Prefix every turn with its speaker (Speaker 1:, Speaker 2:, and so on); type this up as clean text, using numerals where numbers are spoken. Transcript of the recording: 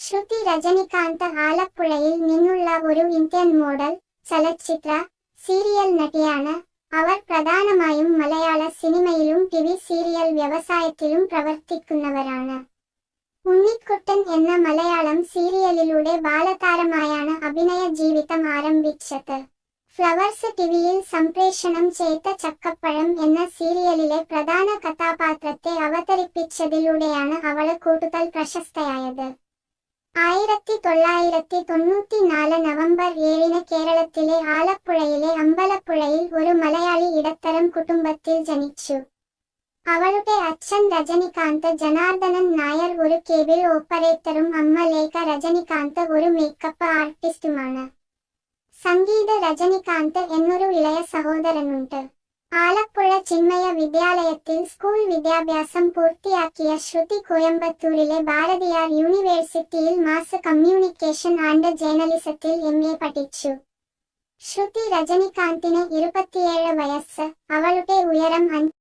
Speaker 1: ശ്രുതി രജനികാന്ത് ആലപ്പുഴയിൽ നിന്നുള്ള ഒരു ഇന്ത്യൻ മോഡൽ, ചലച്ചിത്ര, സീരിയൽ നടിയാണ്. അവർ പ്രധാനമായും മലയാള സിനിമയിലും ടിവി സീരിയൽ വ്യവസായത്തിലും പ്രവർത്തിക്കുന്നവരാണ്. ഉണ്ണിക്കുട്ടൻ എന്ന മലയാളം സീരിയലിലൂടെ ബാലതാരമായാണ് അഭിനയ ജീവിതം ആരംഭിച്ചത്. ഫ്ലവേഴ്സ് ടിവിയിൽ സംപ്രേഷണം ചെയ്ത ചക്കപ്പഴം എന്ന സീരിയലിലെ പ്രധാന കഥാപാത്രത്തെ അവതരിപ്പിച്ചതിലൂടെയാണ് അവൾ കൂടുതൽ പ്രശസ്തയായത്. 1994 നവംബർ 7 കേരളത്തിലെ ആലപ്പുഴയിലെ അമ്പലപ്പുഴയിൽ ഒരു മലയാളി ഇടത്തരം കുടുംബത്തിൽ ജനിച്ചു. അവളുടെ അച്ഛൻ രജനികാന്ത് ജനാർദ്ദനൻ നായർ ഒരു കേബിൾ ഓപ്പറേറ്ററും അമ്മ ലേഖ രജനികാന്ത് ഒരു മേക്കപ്പ് ആർട്ടിസ്റ്റുമാണ്. സംഗീത രജനികാന്ത് എന്നൊരു ഇളയ സഹോദരനുണ്ട്. ആലപ്പുഴ ചിന്മയ വിദ്യാലയത്തിൽ സ്കൂൾ വിദ്യാഭ്യാസം പൂർത്തിയാക്കിയ ശ്രുതി കോയമ്പത്തൂരിലെ ഭാരതിയാർ യൂണിവേഴ്സിറ്റിയിൽ മാസ് കമ്മ്യൂണിക്കേഷൻ ആൻഡ് ജേർണലിസത്തിൽ MA പഠിച്ചു. ശ്രുതി രജനികാന്തിന് 27 വയസ്സ്. അവളുടെ ഉയരം 5